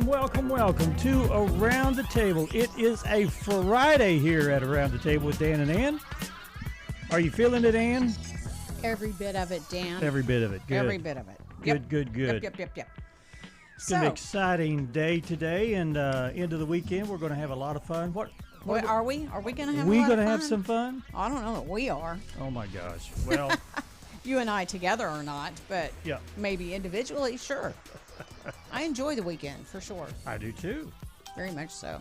welcome to Around the Table. It is a Friday here at Around the Table with Dan and Ann. Are you feeling it, Ann? Every bit of it, Dan. Every bit of it. Good. Every bit of it. Good. Yep. It's going to be an exciting day today and into the weekend. We're going to have a lot of fun. What are we? Are we going to have we a lot going to of have fun? some fun? I don't know that we are. Oh, my gosh. Well, you and I together or not, but yeah, maybe individually, sure. I enjoy the weekend, for sure. I do, too. Very much so.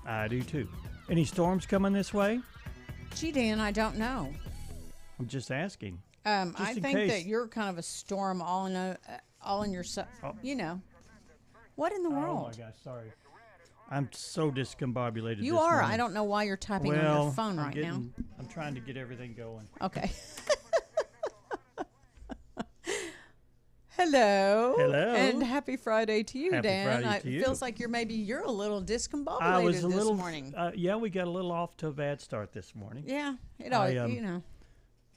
I do, too. Any storms coming this way? Gee, Dan, I don't know. I'm just asking. I think that you're kind of a storm all in yourself. Oh. You know. What in the world? Oh, my gosh, sorry. I'm so discombobulated. You this are. morning. I don't know why you're typing on your phone right now. I'm trying to get everything going. Okay. Hello. And happy Friday to you, happy Dan. Friday to you. It feels like you're a little discombobulated this morning. Yeah, we got a little off to a bad start this morning. Yeah, it always, you know.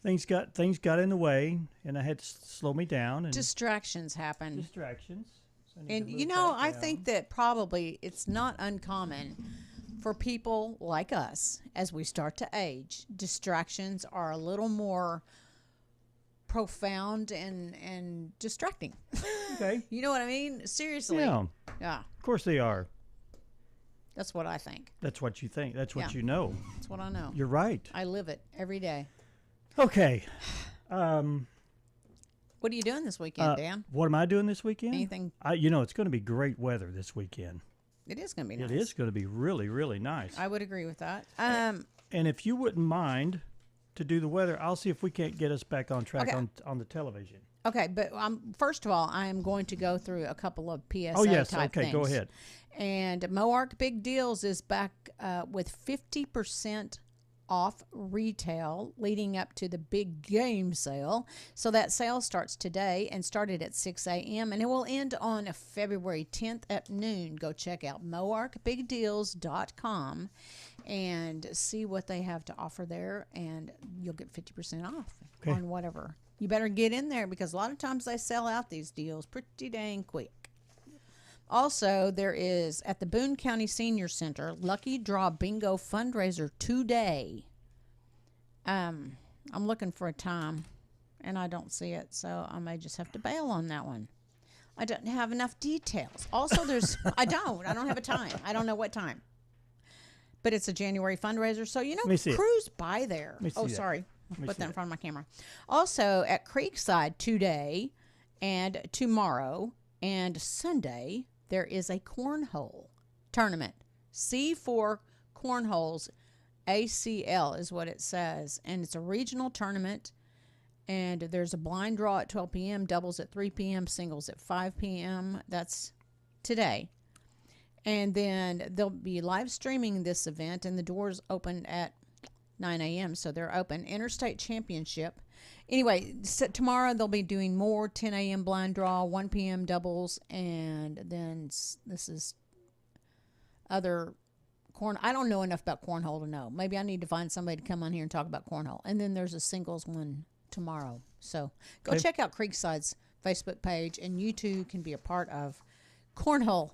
Things got in the way, and I had to slow me down. And distractions happen. Distractions. So and you know, I think that probably it's not uncommon for people like us as we start to age. Distractions are a little more profound and distracting. Okay. You know what I mean? Seriously. Yeah. Yeah. Of course they are. That's what I think. That's what you think. That's what you know. That's what I know. You're right. I live it every day. Okay. What are you doing this weekend, Dan? What am I doing this weekend? Anything? It's going to be great weather this weekend. It is going to be nice. It is going to be really, really nice. I would agree with that. And if you wouldn't mind to do the weather, I'll see if we can't get us back on track on the television. Okay, but first of all, I am going to go through a couple of PSA type things. Okay, go ahead. And Moark Big Deals is back with 50% off retail leading up to the big game sale. So that sale starts today and started at 6 a.m. and it will end on February 10th at noon. Go check out moarkbigdeals.com and see what they have to offer there, and you'll get 50% off on whatever. You better get in there because a lot of times they sell out these deals pretty dang quick. Also, there is, at the Boone County Senior Center, Lucky Draw Bingo fundraiser today. I'm looking for a time, and I don't see it, so I may just have to bail on that one. I don't have enough details. Also, I don't have a time. I don't know what time. But it's a January fundraiser, so, cruise by there. Oh, sorry. Put that in front of my camera. Also, at Creekside today and tomorrow and Sunday, there is a cornhole tournament. C4 Cornholes ACL is what it says. And it's a regional tournament. And there's a blind draw at 12 p.m., doubles at 3 p.m., singles at 5 p.m. That's today. And then they'll be live streaming this event, and the doors open at 9 a.m., so they're open. Interstate Championship. Anyway, so tomorrow they'll be doing more 10 a.m. blind draw, 1 p.m. doubles, and then this is other corn. I don't know enough about cornhole to know. Maybe I need to find somebody to come on here and talk about cornhole. And then there's a singles one tomorrow. So go check out Creekside's Facebook page, and you too can be a part of cornhole.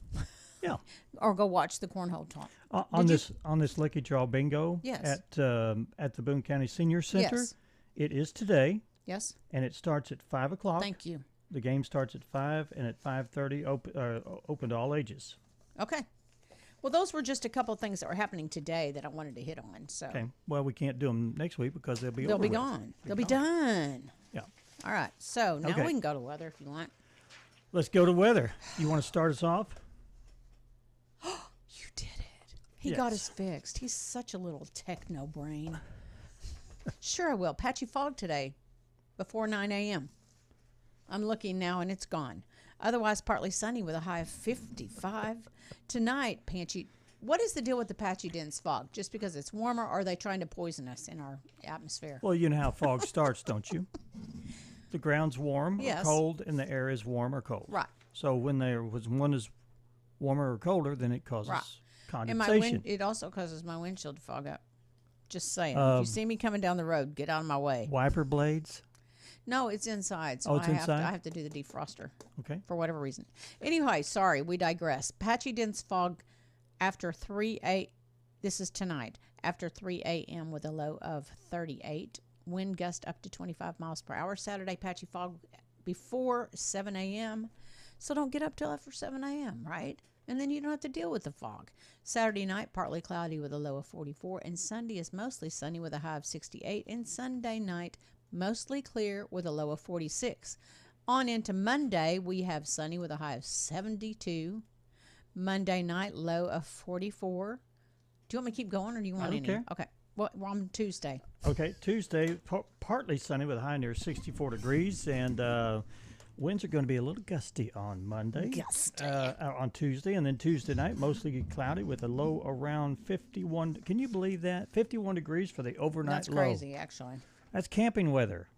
Yeah. Or go watch the cornhole talk. On this Lucky Draw Bingo at the Boone County Senior Center. Yes. It is today. Yes. And it starts at 5 o'clock. Thank you. The game starts at 5, and at 5:30 open to all ages. Okay. Well, those were just a couple of things that were happening today that I wanted to hit on. So. Okay. Well, we can't do them next week because they'll be gone. They'll be done. Yeah. All right. So now we can go to weather if you want. Let's go to weather. You want to start us off? You did it. He got us fixed. He's such a little techno brain. Sure I will. Patchy fog today before 9 a.m. I'm looking now and it's gone. Otherwise, partly sunny with a high of 55. Tonight, patchy. What is the deal with the patchy dense fog? Just because it's warmer, or are they trying to poison us in our atmosphere? Well, you know how fog starts, don't you? The ground's warm or cold, and the air is warm or cold. Right. So when one is warmer or colder, then it causes condensation. And it also causes my windshield to fog up. Just saying. If you see me coming down the road, get out of my way. Wiper blades? No, it's inside. So Oh, it's inside? I have to do the defroster. Okay. For whatever reason. Anyway, sorry, we digress. Patchy dense fog after 3 a. This is tonight. After 3 a.m. with a low of 38. Wind gust up to 25 miles per hour. Saturday, patchy fog before 7 a.m. So don't get up till after 7 a.m., right? And then you don't have to deal with the fog. Saturday night, partly cloudy with a low of 44. And Sunday is mostly sunny with a high of 68. And Sunday night, mostly clear with a low of 46. On into Monday, we have sunny with a high of 72. Monday night, low of 44. Do you want me to keep going, or do you want I don't any? care. Okay. Well, we're on Tuesday. Okay, Tuesday, partly sunny with a high near 64 degrees, and winds are going to be a little gusty on Monday. Gusty. On Tuesday, and then Tuesday night, mostly cloudy with a low around 51. Can you believe that? 51 degrees for the overnight That's low. crazy, actually. That's camping weather.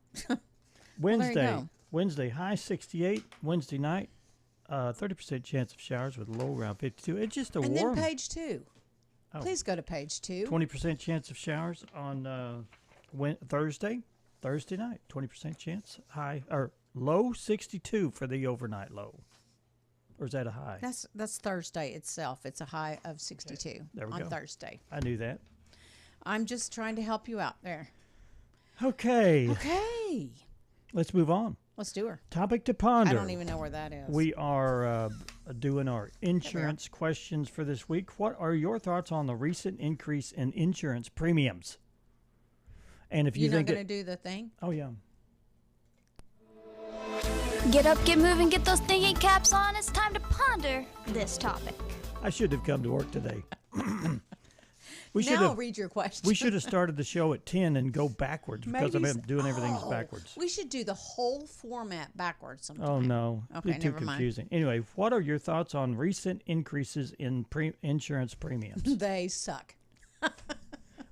Wednesday, high 68. Wednesday night, 30% chance of showers with a low around 52. It's just And warm. then page 2. Oh. Please go to page 2. 20% chance of showers on Thursday night. 20% chance. High or low 62 for the overnight low. Or is that a high? That's Thursday itself. It's a high of 62 There we on go. Thursday. I knew that. I'm just trying to help you out there. Okay. Okay. Let's move on. Let's do her. Topic to ponder. I don't even know where that is. We are doing our insurance questions for this week. What are your thoughts on the recent increase in insurance premiums? And if you You're think not going to do the thing? Oh, yeah. Get up, get moving, get those thinking caps on. It's time to ponder this topic. I should have come to work today. We should now have read your question. We should have started the show at 10 and go backwards because Maybe I've been doing everything backwards. We should do the whole format backwards sometime. Oh, no. Okay, Be too never mind. confusing. Anyway, what are your thoughts on recent increases in insurance premiums? They suck.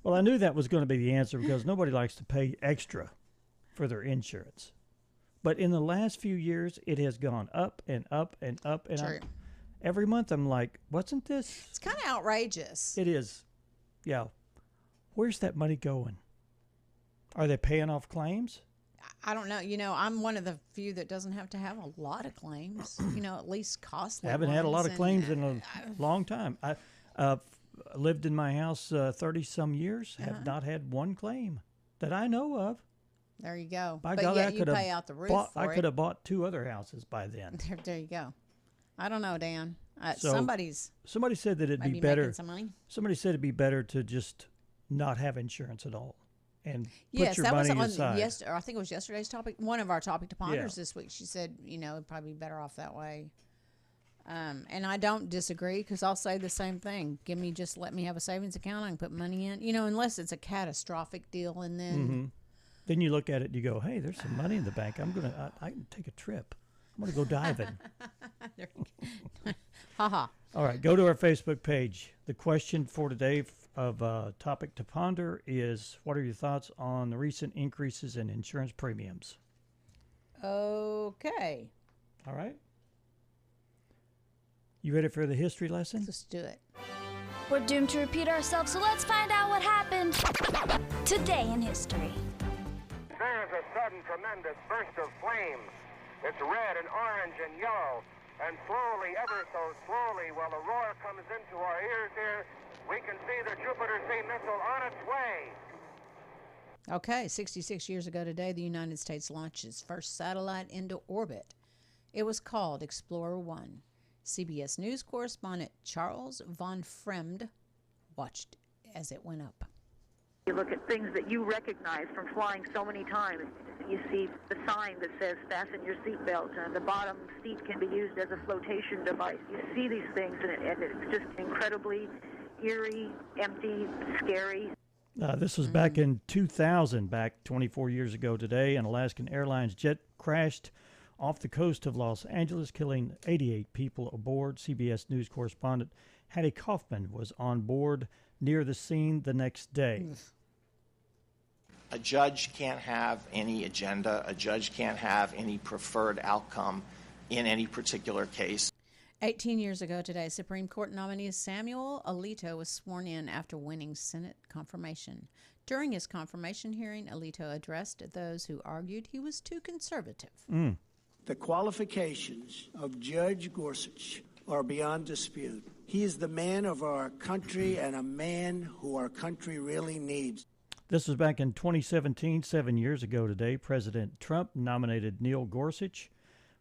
Well, I knew that was going to be the answer because nobody likes to pay extra for their insurance. But in the last few years, it has gone up and up and up and True. up. Every month, I'm like, wasn't this? It's kind of outrageous. It is. Yeah. Where's that money going? Are they paying off claims? I don't know. You know, I'm one of the few that doesn't have to have a lot of claims. You know, at least costly. I haven't had a lot of ones, claims and, in a long time. I lived in my house 30-some years, have not had one claim that I know of. There you go. By but God, yet I you could pay have out the roof bought, for I it. could have bought 2 other houses by then. There you go. I don't know, Dan. So, Somebody's Somebody said that it'd maybe be better. making some money. Somebody said it'd be better to just not have insurance at all and put Yes, your that was money on aside. I think it was yesterday's topic. One of our topic to ponders Yeah. this week. She said, you know, it'd probably be better off that way. And I don't disagree because I'll say the same thing. Let me have a savings account. I can put money in, you know, unless it's a catastrophic deal, and then Then you look at it and you go, "Hey, there's some money in the bank. I can take a trip. I'm gonna go diving." haha. All right, go to our Facebook page. The question for today of topic to ponder is, what are your thoughts on the recent increases in insurance premiums? Okay, All right. You ready for the history lesson? let's do it. We're doomed to repeat ourselves, so let's find out what happened today in history. There's a sudden tremendous burst of flame. It's red and orange and yellow. And slowly, ever so slowly, while the roar comes into our ears here, we can see the Jupiter C missile on its way. Okay, 66 years ago today, the United States launched its first satellite into orbit. It was called Explorer 1. CBS News correspondent Charles von Fremd watched as it went up. You look at things that you recognize from flying so many times. You see the sign that says fasten your seatbelt, and the bottom seat can be used as a flotation device. You see these things, and it's just incredibly eerie, empty, scary. This was back in 2000, back 24 years ago today. An Alaskan Airlines jet crashed off the coast of Los Angeles, killing 88 people aboard. CBS News correspondent Hattie Kaufman was on board near the scene the next day. A judge can't have any agenda. A judge can't have any preferred outcome in any particular case. 18 years ago today, Supreme Court nominee Samuel Alito was sworn in after winning Senate confirmation. During his confirmation hearing, Alito addressed those who argued he was too conservative. The qualifications of Judge Gorsuch are beyond dispute. He is the man of our country and a man who our country really needs. This was back in 2017, 7 years ago today. President Trump nominated Neil Gorsuch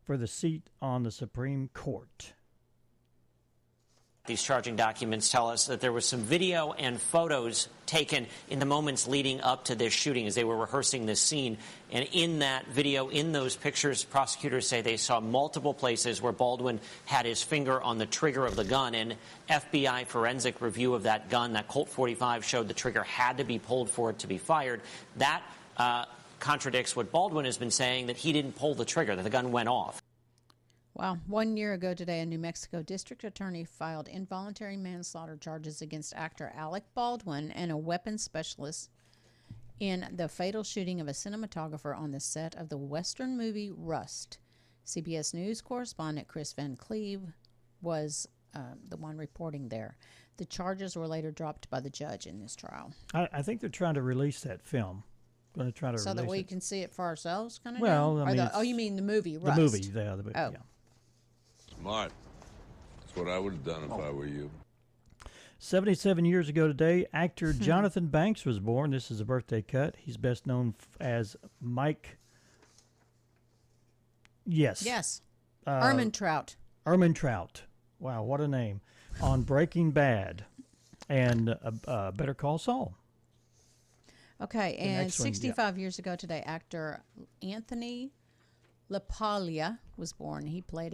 for the seat on the Supreme Court. These charging documents tell us that there was some video and photos taken in the moments leading up to this shooting as they were rehearsing this scene. And in that video, in those pictures, prosecutors say they saw multiple places where Baldwin had his finger on the trigger of the gun. And FBI forensic review of that gun, that Colt 45, showed the trigger had to be pulled for it to be fired. That contradicts what Baldwin has been saying, that he didn't pull the trigger, that the gun went off. Wow. 1 year ago today, a New Mexico district attorney filed involuntary manslaughter charges against actor Alec Baldwin and a weapons specialist in the fatal shooting of a cinematographer on the set of the Western movie Rust. CBS News correspondent Chris Van Cleve was the one reporting there. The charges were later dropped by the judge in this trial. I think they're trying to release that film. Going to try to so release that we it. can see it for ourselves, kind of. Well, I mean, you mean the movie Rust? The movie, yeah, the movie. Oh. Yeah. Smart. That's what I would have done if I were you. 77 years ago today, actor Jonathan Banks was born. This is a birthday cut. He's best known as Mike. Yes. Yes. Ehrmantraut. Ehrmantraut. Wow, what a name. On Breaking Bad and Better Call Saul. Okay, and 65 years ago today, actor Anthony LaPaglia was born. He played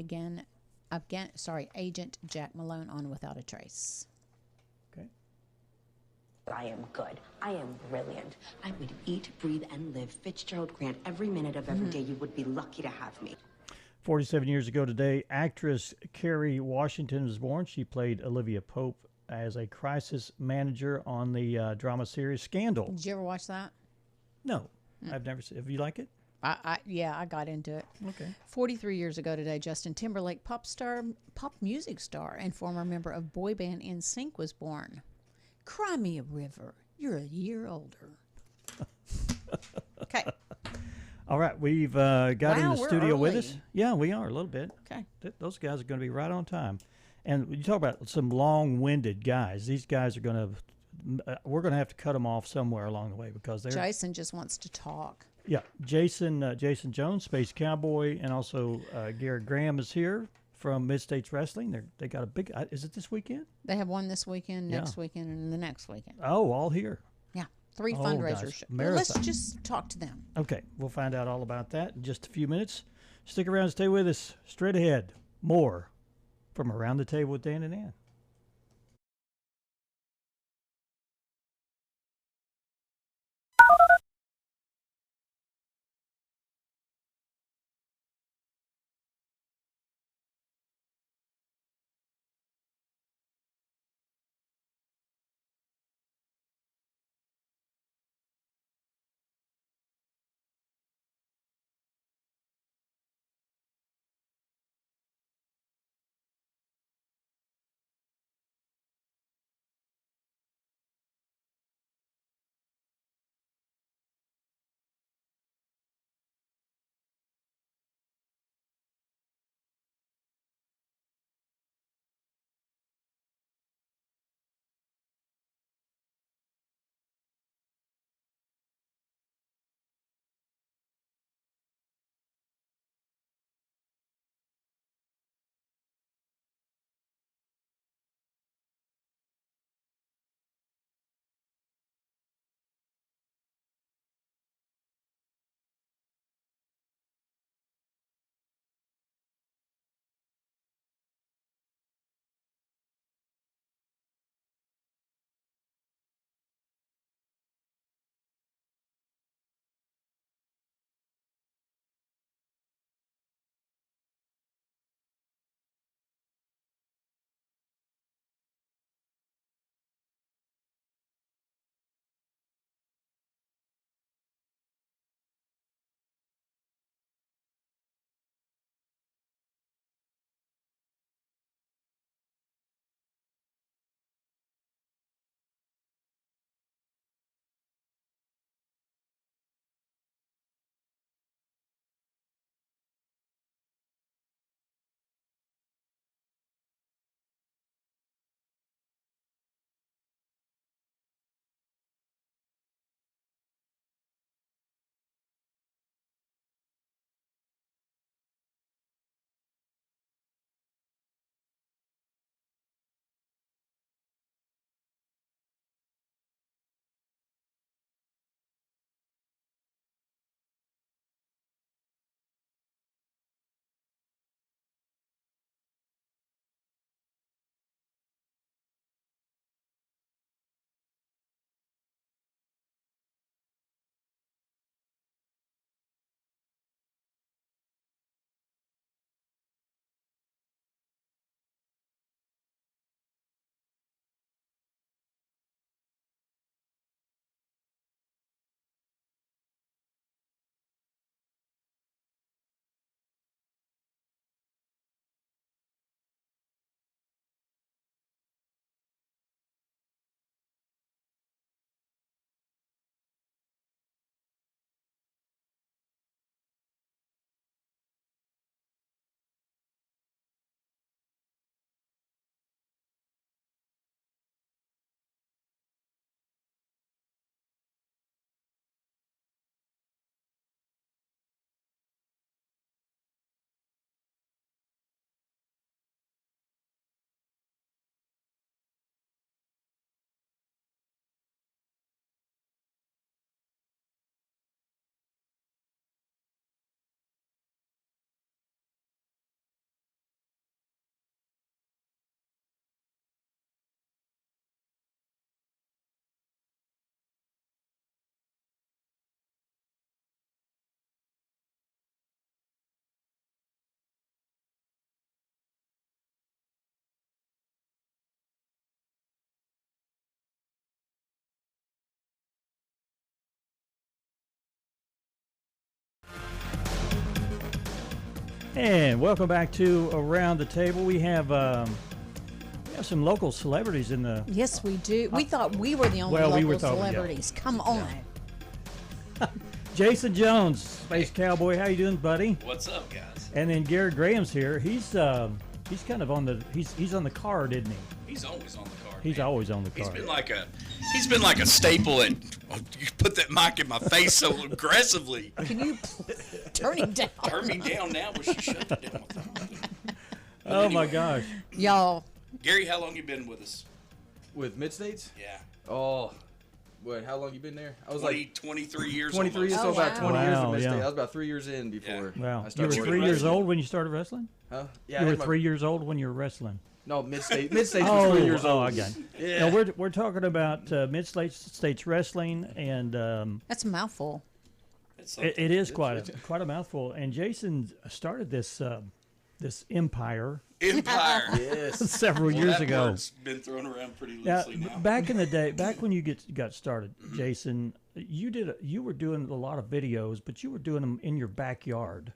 Agent Jack Malone on Without a Trace. Okay. I am good. I am brilliant. I would eat, breathe, and live Fitzgerald Grant every minute of every day. You would be lucky to have me. 47 years ago today, actress Kerry Washington was born. She played Olivia Pope as a crisis manager on the drama series Scandal. Did you ever watch that? No, I've never seen it. Have you like it? Yeah, I got into it. Okay. 43 years ago today, Justin Timberlake, pop music star, and former member of boy band NSYNC was born. Cry me a river. You're a year older. Okay. All right, we've got in the studio early. with us. Yeah, we are a little bit. Okay. Those guys are going to be right on time. And you talk about some long-winded guys. These guys are going to, we're going to have to cut them off somewhere along the way because they're. Jason just wants to talk. Yeah, Jason Jones, Space Cowboy, and also Garrett Graham is here from Mid-States Wrestling. They got a big. Is it this weekend? They have one this weekend, next weekend, and the next weekend. Oh, all here. Yeah, 3 Oh, fundraisers. gosh. Well, let's Marathon. just talk to them. Okay, we'll find out all about that in just a few minutes. Stick around and stay with us. Straight ahead, more from Around the Table with Dan and Ann. And welcome back to Around the Table. We have some local celebrities in the... Yes, we do. We thought we were the only local celebrities. Yeah. Come on. Yeah. Jason Jones, Space Cowboy. How you doing, buddy? What's up, guys? And then Garrett Graham's here. He's kind of on the... He's on the card, isn't he? He's always on the card. He's always on the card. He's been like a staple at... You put that mic in my face so aggressively. Can you turn him down? Turn me down now, but she shut it down. Oh, anyway, my gosh. Y'all. Gary, how long you been with us? With Mid-States? Yeah. Oh, what? How long you been there? I was 23 years. 23 years, so about 20 years with Mid-State. I was about 3 years in before. Wow. I started. You were 3 years old when you started wrestling? Huh? Yeah. You were 3 years old when you were wrestling. No, Mid-State. Mid-States was 3 years old. Oh, I got it. Yeah. No, we're talking about Mid-States wrestling, and that's a mouthful. It is quite a mouthful. And Jason started this empire. Yes. Several years ago. Word's been thrown around pretty loosely now. Back in the day, back when you got started, Jason, you were doing a lot of videos, but you were doing them in your backyard.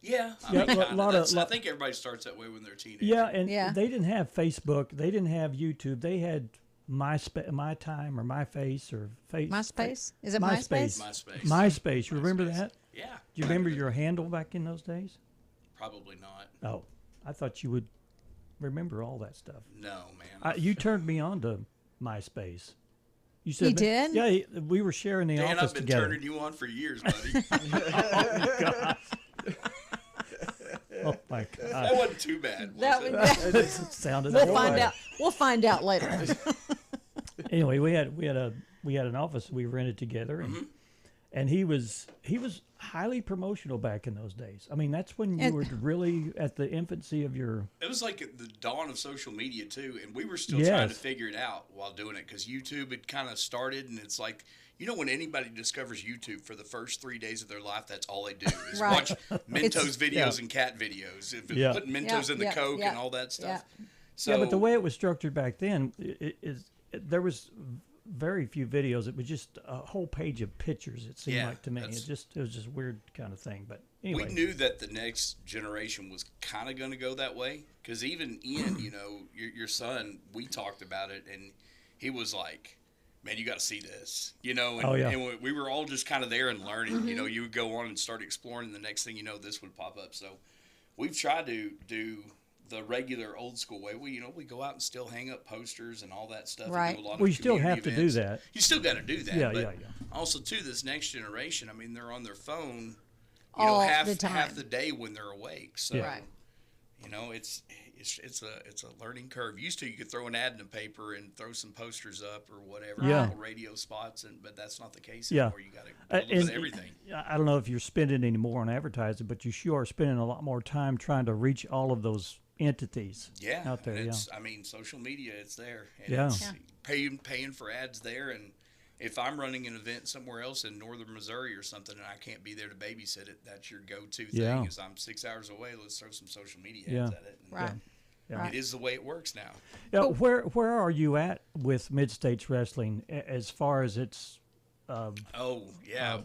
Yeah, I think everybody starts that way when they're teenagers. Yeah, and they didn't have Facebook, they didn't have YouTube, they had My Time or My Face or MySpace. Is it MySpace? MySpace. You remember that? Yeah. Do you remember your handle back in those days? Probably not. Oh, I thought you would remember all that stuff. No, man. You turned me on to MySpace. You said he did? Yeah, we were sharing the office together. I've been turning you on for years, buddy. Oh, God. Oh my God! That wasn't too bad. That sounded. We'll find out later. Anyway, we had an office we rented together, and he was highly promotional back in those days. I mean, that's when you were really at the infancy of your. It was like the dawn of social media too, and we were still trying to figure it out while doing it because YouTube had kind of started, and it's like. You know, when anybody discovers YouTube for the first 3 days of their life, that's all they do is watch Mentos videos and cat videos. Putting Mentos in the Coke and all that stuff. Yeah. So, but the way it was structured back then, there was very few videos. It was just a whole page of pictures, it seemed like to me. It was just a weird kind of thing. But anyway. We knew that the next generation was kind of going to go that way. Because even Ian, your son, we talked about it, and he was like, man, you got to see this, and we were all just kind of there and learning, you would go on and start exploring, and the next thing you know, this would pop up. So we've tried to do the regular old school way. We go out and still hang up posters and all that stuff. Right. And do a lot Well, of you still have events. to do that. You still got to do that. Yeah. Also, too, this next generation, I mean, they're on their phone, all half the day when they're awake. So, it's a learning curve. Used to, you could throw an ad in the paper and throw some posters up or whatever, little radio spots, but that's not the case anymore. You got to look at everything. I don't know if you're spending any more on advertising, but you sure are spending a lot more time trying to reach all of those entities out there. I mean, social media, it's there. And it's paying for ads there, and if I'm running an event somewhere else in northern Missouri or something and I can't be there to babysit it, that's your go-to thing is I'm 6 hours away, let's throw some social media ads at it. And it is the way it works now. Yeah, where are you at with Mid-States Wrestling as far as its... well,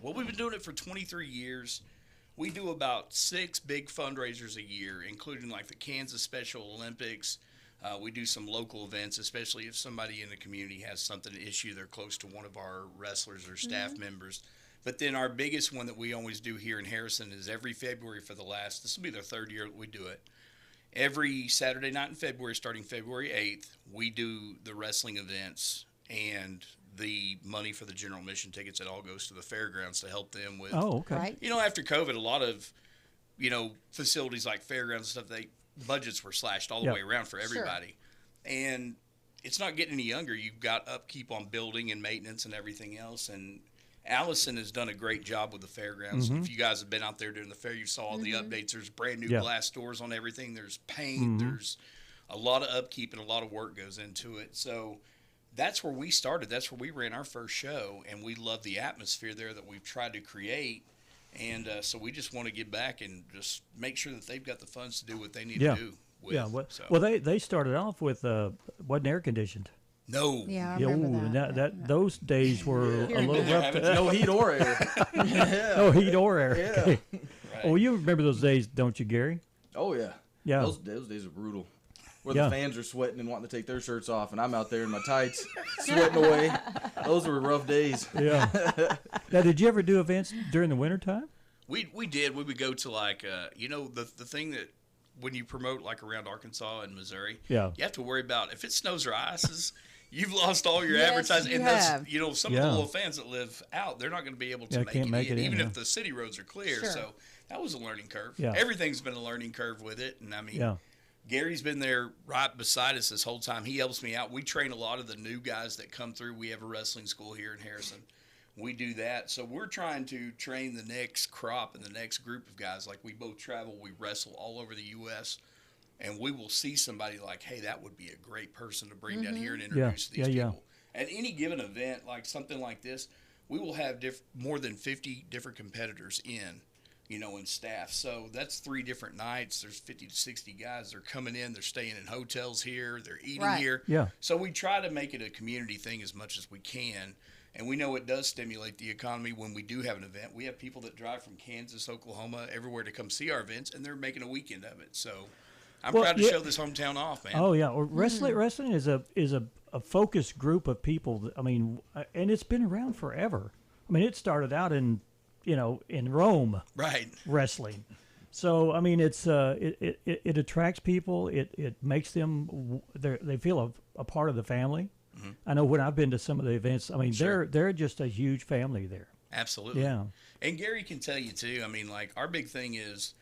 we've been doing it for 23 years. We do about 6 big fundraisers a year, including like the Kansas Special Olympics. We do some local events, especially if somebody in the community has something to issue. They're close to one of our wrestlers or staff members. But then our biggest one that we always do here in Harrison is every February this will be the 3rd year that we do it. Every Saturday night in February, starting February 8th, we do the wrestling events, and the money for the general admission tickets, it all goes to the fairgrounds to help them with. Oh, okay. Right. After COVID, a lot of, facilities like fairgrounds and stuff, budgets were slashed all the way around for everybody. Sure. And it's not getting any younger. You've got upkeep on building and maintenance and everything else. And Allison has done a great job with the fairgrounds. If you guys have been out there during the fair, you saw all the updates. There's brand new glass doors on everything. There's paint. There's a lot of upkeep and a lot of work goes into it. So that's where we started. That's where we ran our first show. And we love the atmosphere there that we've tried to create. And so we just want to get back and just make sure that they've got the funds to do what they need to do. Well, they started off with wasn't air conditioned. No. Yeah, I remember that. Those days were a little rough. No heat or air. No heat or air. Yeah. Okay. Oh, you remember those days, don't you, Gary? Oh yeah. Yeah. Those days are brutal. Where the fans are sweating and wanting to take their shirts off, and I'm out there in my tights, sweating away. Those were rough days. Yeah. Now, did you ever do events during the wintertime? We did. We would go to like the thing that when you promote like around Arkansas and Missouri, you have to worry about if it snows or ices. You've lost all your advertising, and that's some of the little fans that live out, they're not going to be able to make it in, even if the city roads are clear. Sure. So that was a learning curve. Yeah. Everything's been a learning curve with it, and I mean, Gary's been there right beside us this whole time. He helps me out. We train a lot of the new guys that come through. We have a wrestling school here in Harrison. We do that, so we're trying to train the next crop and the next group of guys. Like we both travel, we wrestle all over the U.S., and we will see somebody like, hey, that would be a great person to bring down here and introduce these people. At any given event, like something like this, we will have more than 50 different competitors in staff. So that's 3 different nights. There's 50 to 60 guys. They're coming in. They're staying in hotels here. They're eating here. Yeah. So we try to make it a community thing as much as we can. And we know it does stimulate the economy when we do have an event. We have people that drive from Kansas, Oklahoma, everywhere to come see our events, and they're making a weekend of it. So I'm proud to show this hometown off, man. Oh yeah, well, wrestling is a focused group of people. I mean, and it's been around forever. I mean, it started out in Rome, right? Wrestling. So I mean, it's it attracts people. It makes them they feel a part of the family. Mm-hmm. I know when I've been to some of the events. I mean, they're just a huge family there. Absolutely. Yeah. And Gary can tell you too. I mean, like our big thing is,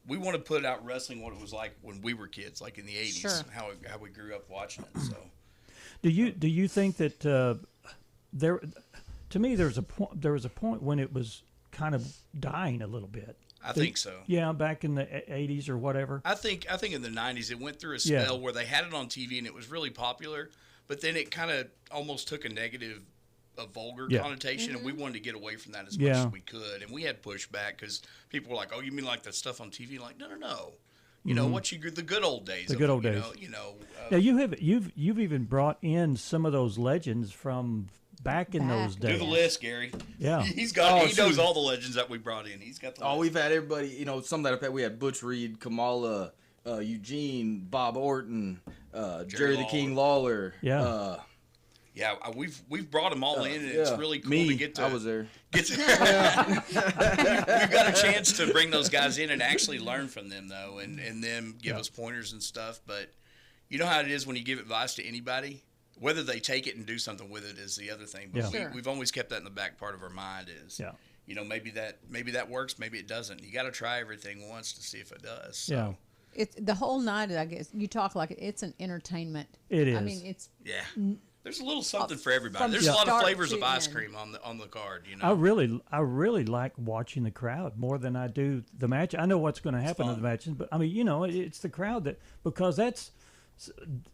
we want to put out wrestling what it was like when we were kids, like in the 80s, how we grew up watching it. So, do you think that there? To me, there was a point when it was kind of dying a little bit. I think so. Yeah, back in the 80s or whatever. I think in the 90s it went through a spell where they had it on TV and it was really popular, but then it kind of almost took a negative, a vulgar connotation, and we wanted to get away from that as much as we could. And we had pushback because people were like, "Oh, you mean like the stuff on TV?" Like, no. You know the good old days. The good old days. Now you've even brought in some of those legends from back in those days. Do the list, Gary. Yeah, he knows all the legends that we brought in. He's got the list. We've had everybody. Some that I've had. We had Butch Reed, Kamala, Eugene, Bob Orton, Jerry the King Lawler. Yeah. We've brought them all in, and it's really cool to get to. I was there. We've got a chance to bring those guys in and actually learn from them, though, and them give us pointers and stuff. But you know how it is when you give advice to anybody, whether they take it and do something with it is the other thing. But we've always kept that in the back part of our mind is, maybe that works, maybe it doesn't. You got to try everything once to see if it does. So. Yeah. It's the whole night. I guess you talk like it's an entertainment. It is. I mean, it's There's a little something for everybody. There's a lot of flavors of ice cream on the card. I really like watching the crowd more than I do the match. I know what's going to happen in the matches, but I mean, it's the crowd because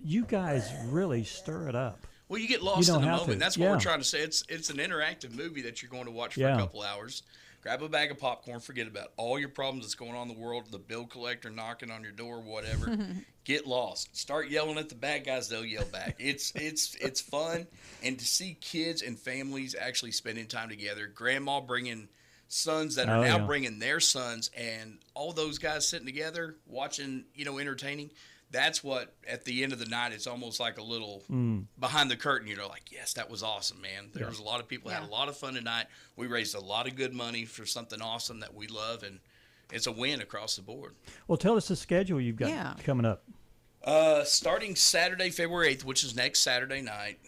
you guys really stir it up. Well, you get lost in the moment. That's what we're trying to say. It's an interactive movie that you're going to watch for a couple hours. Grab a bag of popcorn. Forget about all your problems that's going on in the world. The bill collector knocking on your door, whatever. Get lost. Start yelling at the bad guys. They'll yell back. It's fun, and to see kids and families actually spending time together. Grandma bringing sons that are now bringing their sons, and all those guys sitting together watching, entertaining. That's what, at the end of the night, it's almost like a little behind the curtain. You're like, yes, that was awesome, man. There was a lot of people had a lot of fun tonight. We raised a lot of good money for something awesome that we love, and it's a win across the board. Well, tell us the schedule you've got coming up. Starting Saturday, February 8th, which is next Saturday night,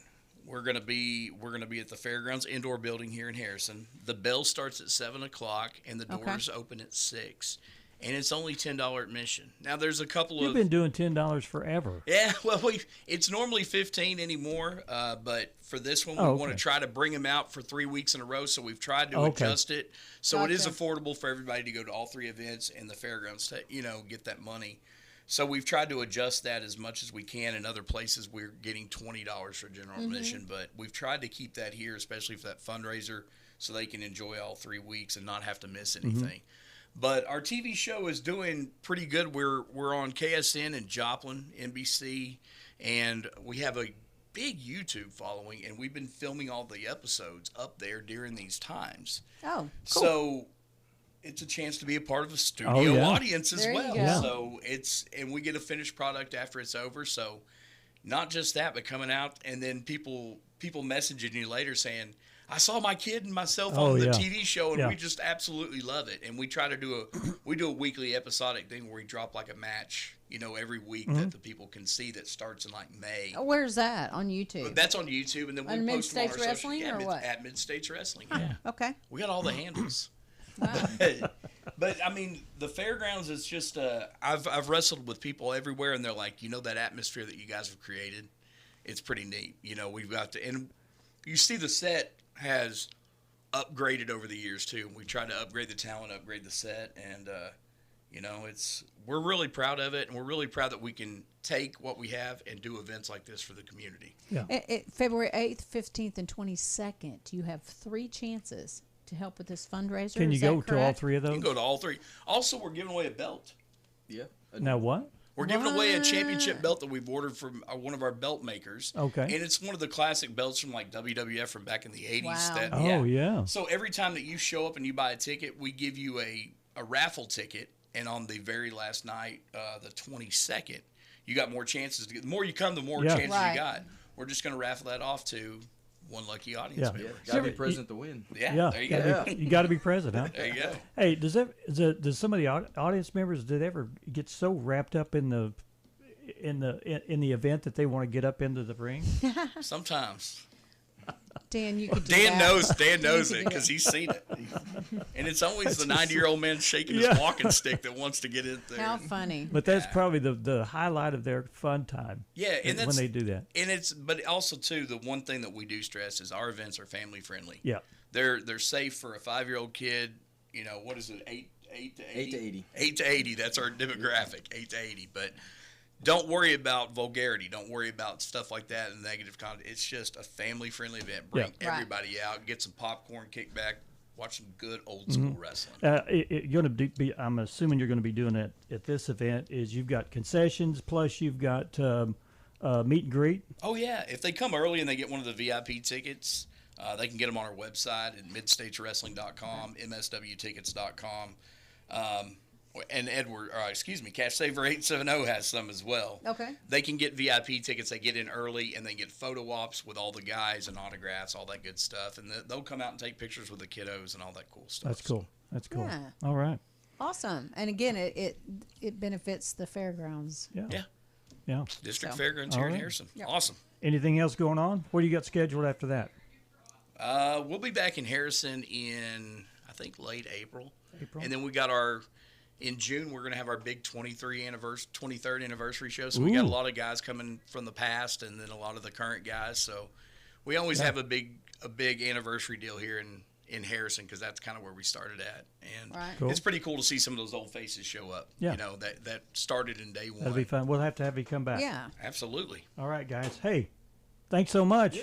we're gonna be at the Fairgrounds Indoor Building here in Harrison. The bell starts at 7:00 and the doors open at 6. And it's only $10 admission. Now, there's a couple You've been doing $10 forever. Yeah, well, it's normally $15 anymore, but for this one, we want to try to bring them out for 3 weeks in a row, so we've tried to adjust it. So it is affordable for everybody to go to all 3 events and the fairgrounds to, get that money. So we've tried to adjust that as much as we can. In other places, we're getting $20 for general admission, but we've tried to keep that here, especially for that fundraiser, so they can enjoy all 3 weeks and not have to miss anything. But our TV show is doing pretty good. We're on KSN and Joplin, NBC, and we have a big YouTube following, and we've been filming all the episodes up there during these times. Oh, cool. So it's a chance to be a part of a studio audience as there well. You go. So and we get a finished product after it's over. So not just that, but coming out and then people messaging you later saying, I saw my kid and myself on the TV show, and we just absolutely love it. And we try to do a weekly episodic thing where we drop like a match, every week that the people can see that starts in like May. Where's that on YouTube? But that's on YouTube, and then we on post them on Mid-States our Wrestling social, or what? At Mid-States Wrestling. Yeah. Okay. We got all the handles. Wow. But I mean, the fairgrounds is just I've wrestled with people everywhere, and they're like, that atmosphere that you guys have created, it's pretty neat. We've got and you see the set has upgraded over the years too. We tried to upgrade the talent, upgrade the set, and we're really proud of it, and we're really proud that we can take what we have and do events like this for the community. Yeah. February 8th, 15th, and 22nd, you have 3 chances to help with this fundraiser. Can you Is go that to all correct? 3 of those? You can go to all 3. Also, we're giving away a belt. Yeah. Now what? We're giving away a championship belt that we've ordered from one of our belt makers. Okay. And it's one of the classic belts from like WWF from back in the 80s. Wow. Oh, yeah. So every time that you show up and you buy a ticket, we give you a raffle ticket. And on the very last night, the 22nd, you got more chances to get. The more you come, the more chances you got. We're just going to raffle that off to one lucky audience member. Got to be present to win. Yeah, there you go. You got to be present, huh? There you go. Hey, does some of the audience members did ever get so wrapped up in the event that they want to get up into the ring? Sometimes. Dan, you could do Dan that. knows it because he's seen it. And it's always the 90-year-old man shaking his walking stick that wants to get in there. How funny. But that's probably the highlight of their fun time. Yeah, and when they do that. And but also too, the one thing that we do stress is our events are family friendly. Yeah. They're safe for a 5-year-old kid. What is it? 8 to 80? 8 to 80. 8 to 80. That's our demographic. 8 to 80. But don't worry about vulgarity. Don't worry about stuff like that and negative content. It's just a family-friendly event. Bring everybody out. Get some popcorn, kick back, watch some good old-school wrestling. I'm assuming you're going to be doing it at this event. Is you've got concessions, plus you've got meet and greet. Oh, yeah. If they come early and they get one of the VIP tickets, they can get them on our website at midstateswrestling.com, mswtickets.com. And Cash Saver 870 has some as well. Okay. They can get VIP tickets. They get in early, and they get photo ops with all the guys and autographs, all that good stuff. And they'll come out and take pictures with the kiddos and all that cool stuff. That's cool. That's cool. Yeah. All right. Awesome. And again, it benefits the fairgrounds. Yeah. District Fairgrounds here in Harrison. Yep. Awesome. Anything else going on? What do you got scheduled after that? We'll be back in Harrison in, I think, late April. And then we got in June, we're going to have our big 23rd anniversary show. So we got a lot of guys coming from the past and then a lot of the current guys. So we always have a big anniversary deal here in Harrison because that's kind of where we started at. And it's pretty cool to see some of those old faces show up. Yeah. That started in day one. That'll be fun. We'll have to have you come back. Yeah. Absolutely. All right, guys. Hey, thanks so much. Yeah.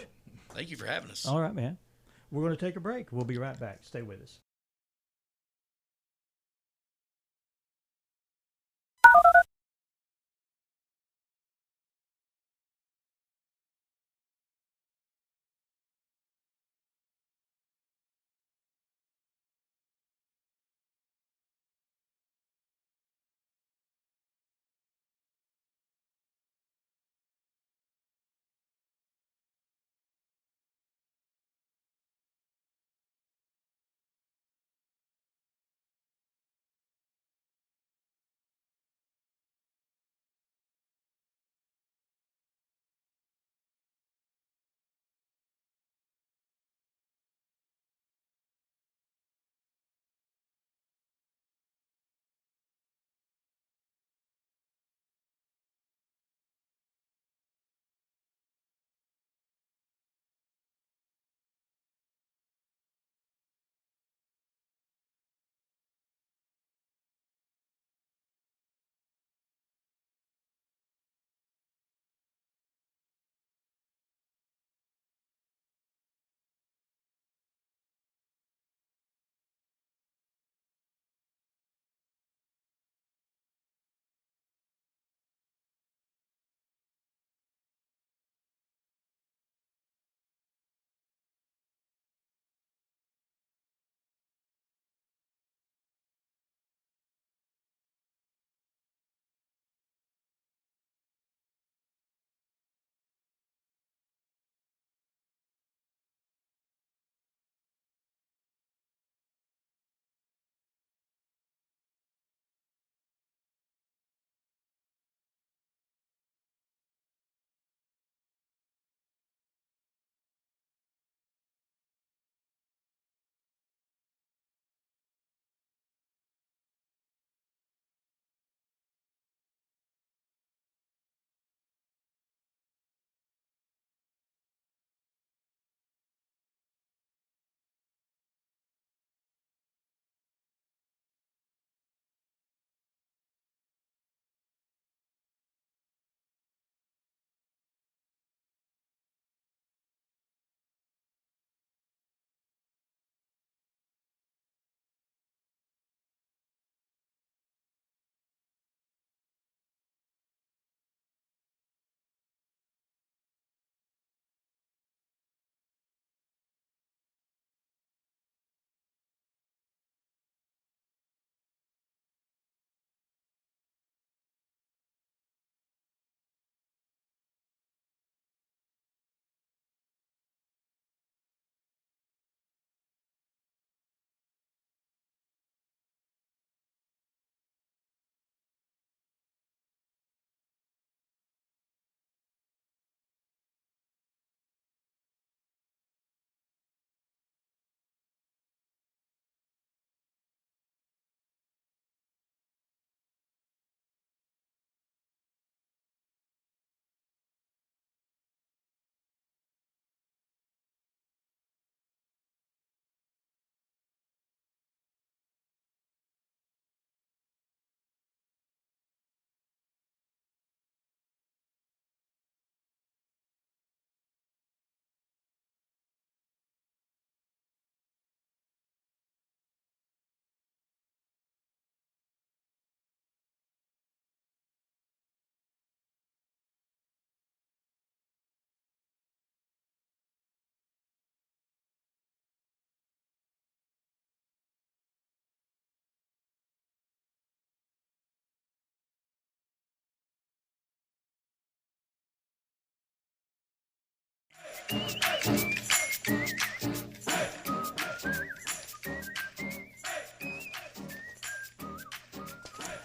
Thank you for having us. All right, man. We're going to take a break. We'll be right back. Stay with us.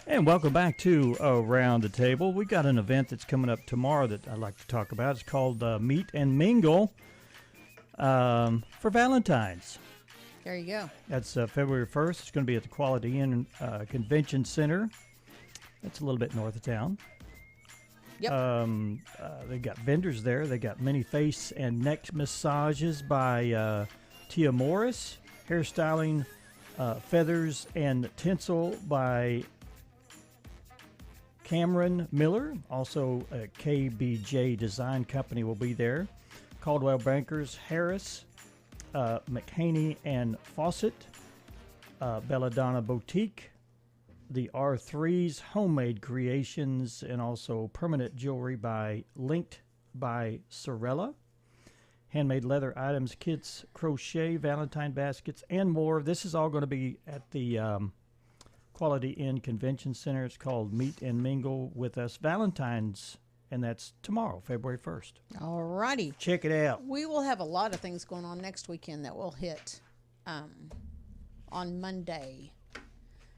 And welcome back to Around the Table. We've got an event that's coming up tomorrow that I'd like to talk about. It's called Meet and Mingle for Valentine's. There you go. That's February 1st. It's going to be at the Quality Inn Convention Center. That's a little bit north of town. Yep. They got vendors there. They got many face and neck massages by Tia Morris, hairstyling, feathers and tinsel by Cameron Miller. Also, KBJ Design Company will be there. Caldwell Bankers, Harris, McHaney and Fawcett, Belladonna Boutique, the R3's Homemade Creations, and also permanent jewelry by Linked by Sorella, handmade leather items, kits, crochet, Valentine baskets, and more. This is all going to be at the Quality Inn Convention Center. It's called Meet and Mingle with Us Valentine's, and that's tomorrow, February 1st. All righty. Check it out. We will have a lot of things going on next weekend that will hit on Monday.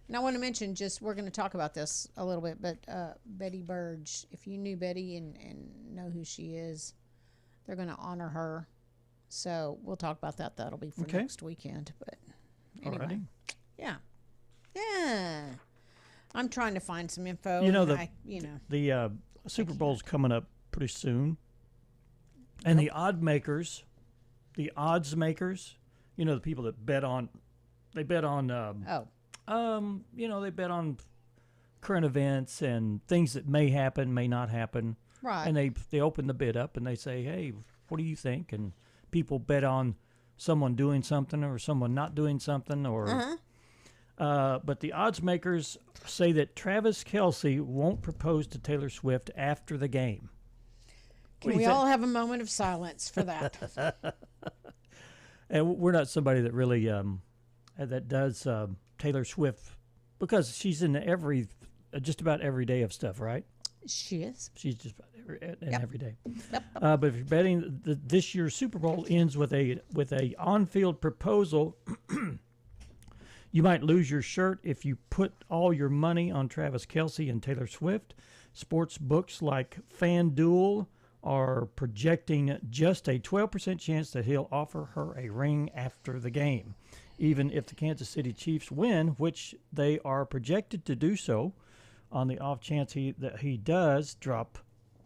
And I want to mention, we're going to talk about this a little bit, but Betty Burge, if you knew Betty and know who she is, they're going to honor her. So we'll talk about that. That'll be for next weekend. But anyway. Alrighty. Yeah. Yeah. I'm trying to find some info. The Super Bowl's coming up pretty soon. And the odds makers, the people that bet on, they bet on current events and things that may happen, may not happen. Right. And they open the bid up and they say, hey, what do you think? And people bet on someone doing something or someone not doing something. Or but the odds makers say that Travis Kelce won't propose to Taylor Swift after the game. Can we all have a moment of silence for that? And we're not somebody that really that does Taylor Swift, because she's in just about every day of stuff, right? She is. She's just about every day. Yep. But if you're betting, this year's Super Bowl ends with a on-field proposal. You might lose your shirt if you put all your money on Travis Kelce and Taylor Swift. Sports books like FanDuel are projecting just a 12% chance that he'll offer her a ring after the game, even if the Kansas City Chiefs win, which they are projected to do so. On the off chance that he does drop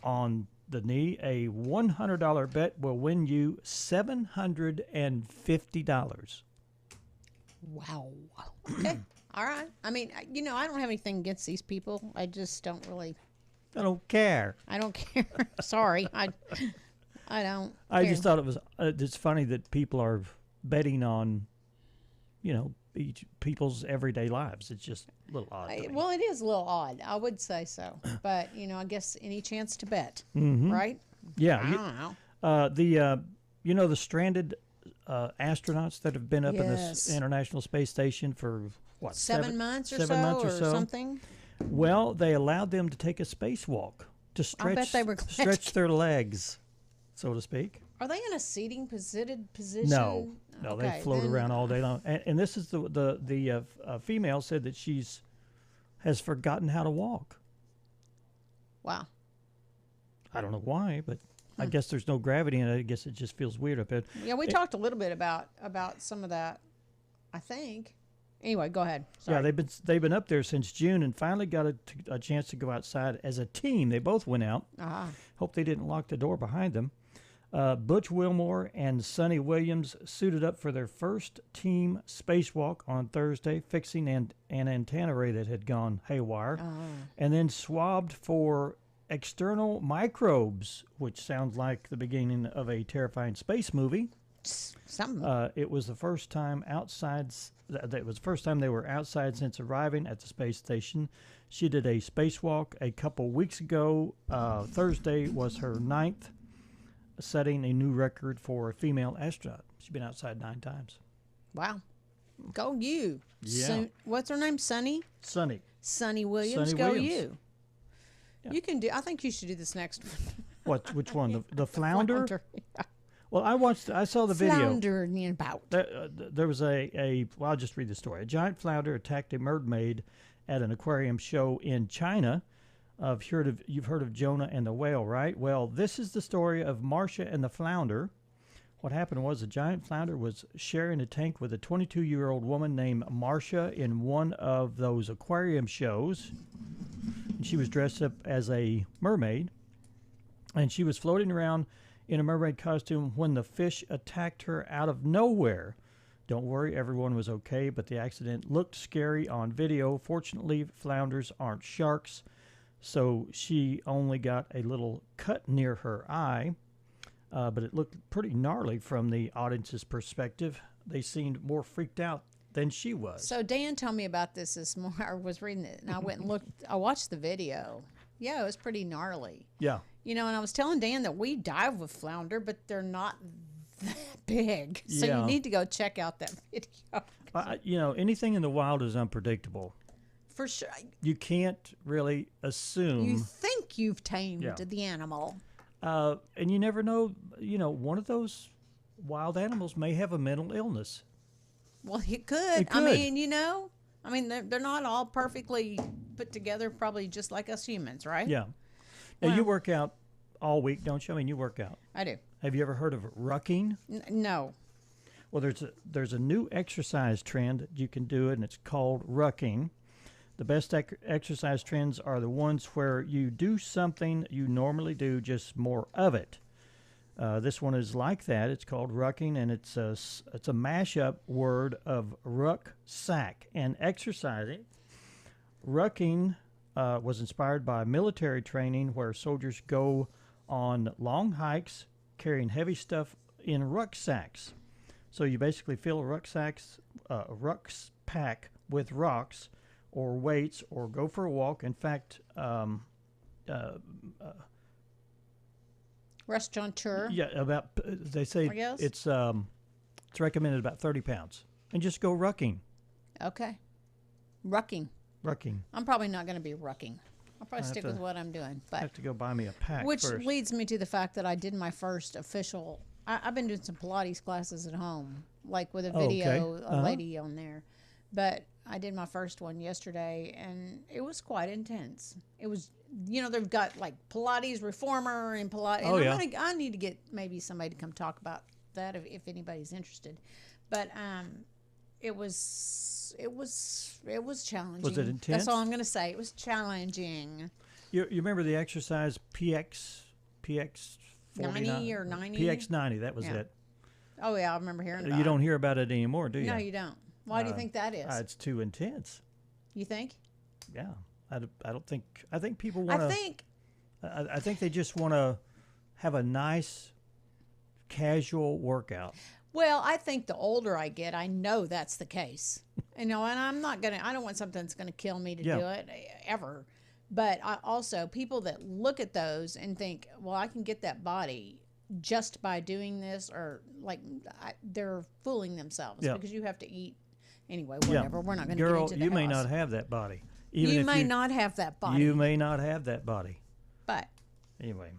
on the knee, a $100 bet will win you $750. Wow. Okay. All right. I mean, I don't have anything against these people. I just don't really. I don't care. I don't care. Sorry. I don't. I just thought it was. It's funny that people are betting on, people's everyday lives. It's just a little odd. Well, it is a little odd. I would say so. But I guess any chance to bet, mm-hmm. right? Yeah. I don't know. The stranded astronauts that have been up in this International Space Station for what, 7 months or something. Well, they allowed them to take a spacewalk to stretch their legs, so to speak. Are they in a seating position? No, they float around all day long. And this is the female said that has forgotten how to walk. Wow. I don't know why, but I guess there's no gravity in it. I guess it just feels weird up there. Yeah, we talked a little bit about some of that, I think. Anyway, go ahead. Sorry. Yeah, they've been up there since June and finally got a chance to go outside as a team. They both went out. Hope they didn't lock the door behind them. Butch Wilmore and Sonny Williams suited up for their first team spacewalk on Thursday, fixing an antenna array that had gone haywire, and then swabbed for external microbes, which sounds like the beginning of a terrifying space movie. Something. It was the first time they were outside since arriving at the space station. She did a spacewalk a couple weeks ago. Thursday was her 9th, setting a new record for a female astronaut. She's been outside 9 times. Wow. Go you. Yeah. What's her name? Sonny Williams. Sonny Go Williams. you. Yeah. You can do. I think you should do this next one. Which one? The flounder? Well, I saw the video. Floundering about. There was well, I'll just read the story. A giant flounder attacked a mermaid at an aquarium show in China. You've heard of Jonah and the whale, right? Well, this is the story of Marcia and the flounder. What happened was a giant flounder was sharing a tank with a 22-year-old woman named Marcia in one of those aquarium shows. She was dressed up as a mermaid, and she was floating around in a mermaid costume when the fish attacked her out of nowhere. Don't worry, everyone was okay, but the accident looked scary on video. Fortunately, flounders aren't sharks, so she only got a little cut near her eye, but it looked pretty gnarly from the audience's perspective. They seemed more freaked out than she was. So Dan told me about this morning. I was reading it, and I went and looked. I watched the video. Yeah, it was pretty gnarly. Yeah. You know, and I was telling Dan that we dive with flounder, but they're not that big. So you need to go check out that video. Anything in the wild is unpredictable. For sure. You can't really assume. You think you've tamed the animal. And you never know, one of those wild animals may have a mental illness. Well, it could. I mean, they're not all perfectly put together, probably just like us humans, right? Yeah. Now, you work out all week, don't you? I mean, you work out. I do. Have you ever heard of rucking? No. Well, there's a new exercise trend that you can do, and it's called rucking. The best exercise trends are the ones where you do something you normally do, just more of it. This one is like that. It's called rucking, and it's a mashup word of rucksack and exercising. Rucking was inspired by military training where soldiers go on long hikes carrying heavy stuff in rucksacks. So you basically fill a rucksack with rocks or weights, or go for a walk. In fact, restaurateur. Yeah, they say it's recommended about 30 pounds, and just go rucking. Okay, rucking. Rucking. I'm probably not going to be rucking. I'll probably stick with what I'm doing. But I have to go buy me a pack which first. Leads me to the fact that I did my first official. I've been doing some Pilates classes at home, like with a video, a lady on there. But I did my first one yesterday, and it was quite intense. It was, they've got like Pilates Reformer and Pilates. And I need to get maybe somebody to come talk about that if anybody's interested. But it was challenging. Was it intense? That's all I'm going to say. It was challenging. You remember the exercise PX 90 or 90? PX 90, that was it. Oh, yeah, I remember hearing about it. You don't hear about it anymore, do you? No, you don't. Why do you think that is? It's too intense. You think? Yeah. I don't think... I think people want to... I think they just want to have a nice, casual workout. Well, I think the older I get, I know that's the case. And I'm not going to... I don't want something that's going to kill me to do it, ever. But I also, people that look at those and think, well, I can get that body just by doing this, or they're fooling themselves because you have to eat. Anyway, whatever. We're not going to get into that. You may not have that body. You may not have that body. You may not have that body. But anyway,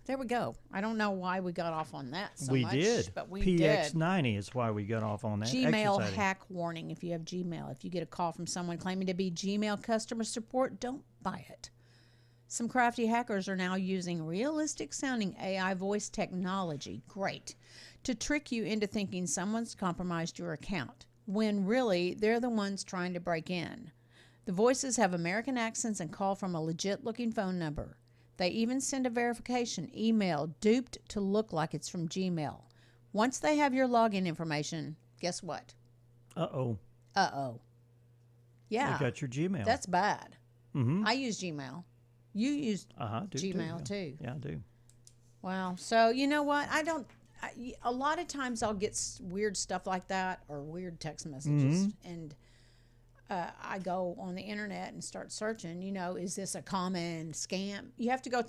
there we go. I don't know why we got off on that so much. We did. But we did. PX90 is why we got off on that. Gmail hack warning. If you have Gmail, if you get a call from someone claiming to be Gmail customer support, don't buy it. Some crafty hackers are now using realistic-sounding AI voice technology, to trick you into thinking someone's compromised your account, when really they're the ones trying to break in. The voices have American accents and call from a legit-looking phone number. They even send a verification email duped to look like it's from Gmail. Once they have your login information, guess what? Uh-oh. Yeah. They got your Gmail. That's bad. Mm-hmm. I use Gmail. You use Gmail too. Yeah, I do. Wow. So you know what? A lot of times I'll get weird stuff like that, or weird text messages, and I go on the internet and start searching. Is this a common scam? You have to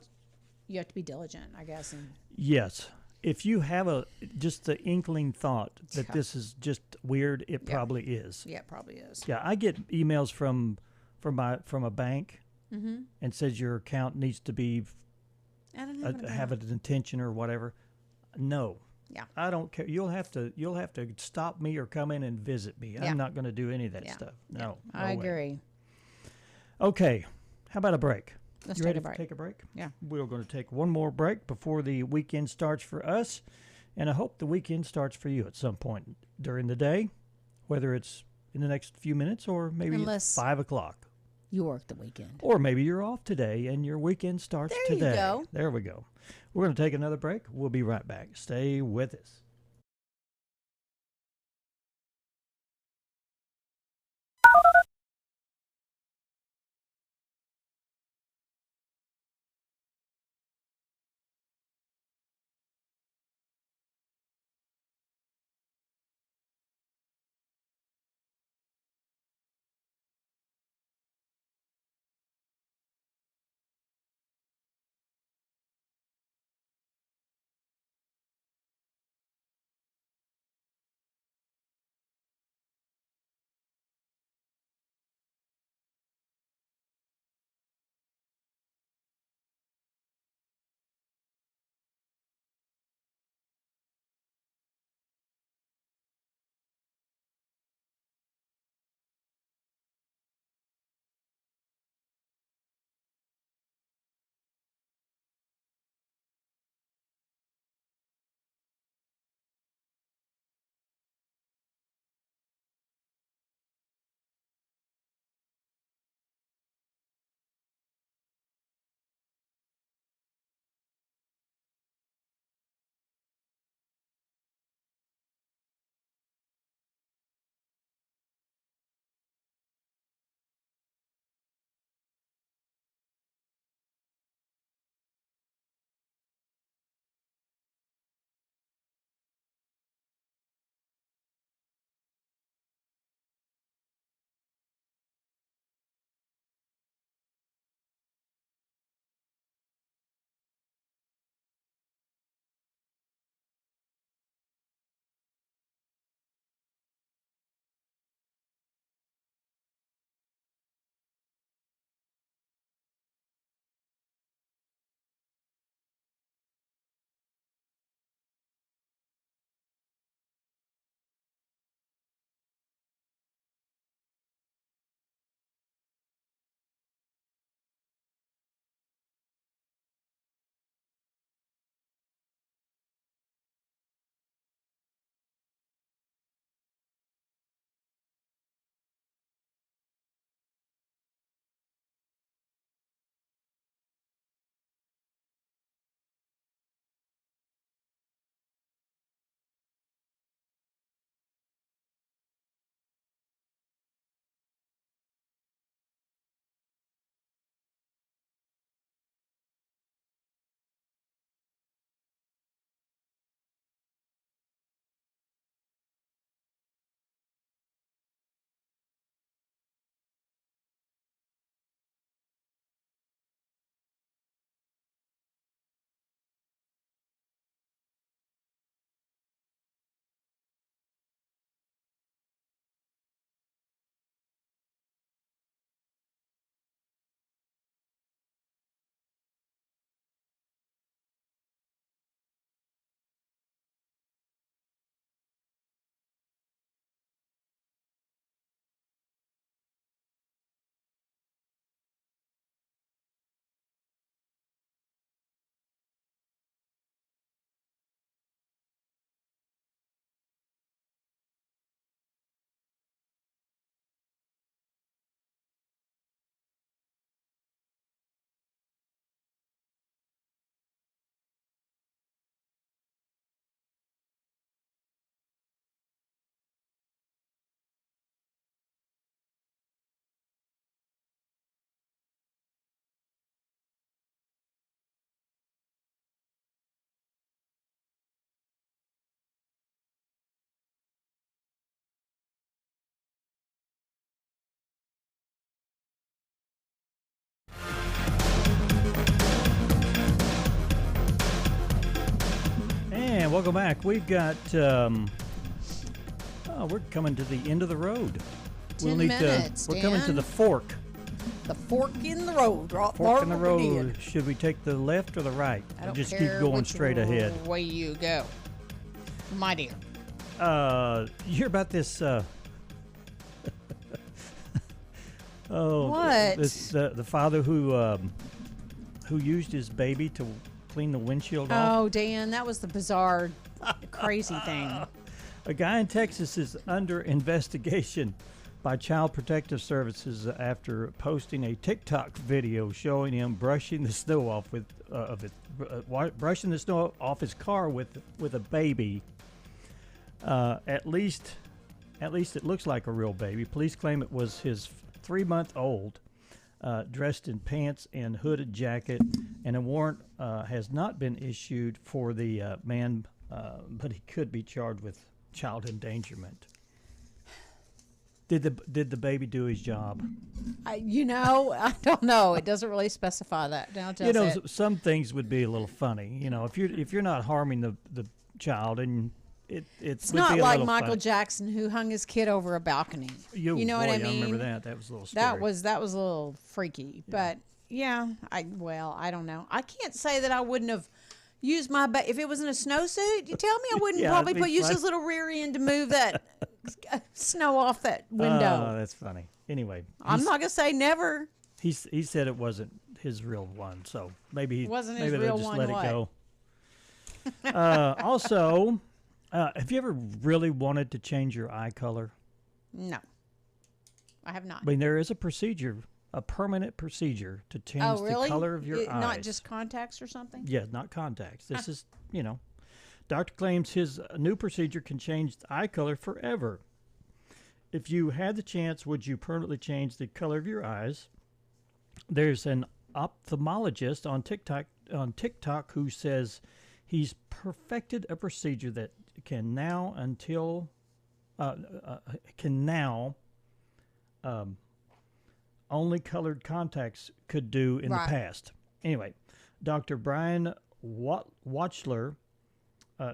be diligent, I guess. Yes. If you have just the inkling thought that this is just weird, it probably is. Yeah, it probably is. Yeah, I get emails from a bank. Mm-hmm. And says your account needs to be I don't know have an intention or whatever. No. Yeah. I don't care. You'll have to stop me or come in and visit me. Yeah. I'm not going to do any of that Yeah. stuff. No. I no way. agree. Okay. How about a break? Let's you take ready a break. to take a break? Yeah. We're going to take one more break before the weekend starts for us. And I hope the weekend starts for you at some point during the day, whether it's in the next few minutes or maybe Unless- at 5 o'clock. You work the weekend. Or maybe you're off today and your weekend starts There today. you go. There we go. We're going to take another break. We'll be right back. Stay with us. And welcome back. We've got, we're coming to the end of the road. 10 minutes, we're coming to Dan. the fork the fork in the road. Fork in the road. Should we take the left or the right? I don't just care keep going which straight ahead. way you go, my dear. You hear about this? What? The father who used his baby to clean the windshield off. Oh, Dan, that was the bizarre, crazy thing. A guy in Texas is under investigation by Child Protective Services after posting a TikTok video showing him brushing the snow off brushing the snow off his car with a baby. At least it looks like a real baby. Police claim it was his 3-month-old, dressed in pants and hooded jacket, and a warrant has not been issued for the man, but he could be charged with child endangerment. Did the baby do his job? I don't know. It doesn't really specify that. Some things would be a little funny. If you're not harming the child, and it's not like Michael funny. Jackson who hung his kid over a balcony. You know what I mean? I remember that. That was a little scary. That was a little freaky. Yeah. But yeah, I don't know. I can't say that I wouldn't have used my if it was in a snowsuit. You tell me I wouldn't probably use his little rear end to move that snow off that window. Oh, that's funny. Anyway, I'm not gonna say never. He said it wasn't his real one, so maybe his maybe real they'll just one, let it go. Also, have you ever really wanted to change your eye color? No, I have not. I mean, there is a procedure, a permanent procedure to change the color of your eyes. Not just contacts or something? Yeah, not contacts. This is, doctor claims his new procedure can change the eye color forever. If you had the chance, would you permanently change the color of your eyes? There's an ophthalmologist on TikTok who says he's perfected a procedure that can now only colored contacts could do in the past. Anyway, Dr. Brian Watchler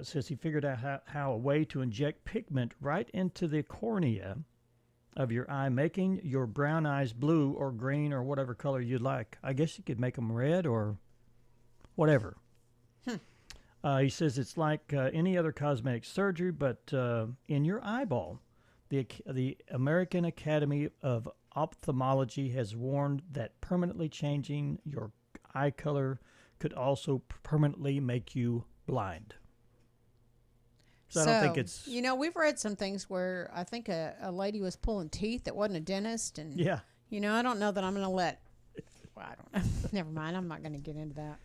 says he figured out how a way to inject pigment right into the cornea of your eye, making your brown eyes blue or green or whatever color you'd like. I guess you could make them red or whatever. He says it's like any other cosmetic surgery, but in your eyeball. The American Academy of Ophthalmology has warned that permanently changing your eye color could also permanently make you blind. So I don't think it's... we've read some things where I think a lady was pulling teeth that wasn't a dentist. And, yeah. I don't know that I'm going to let... Well, I don't know. Never mind. I'm not going to get into that.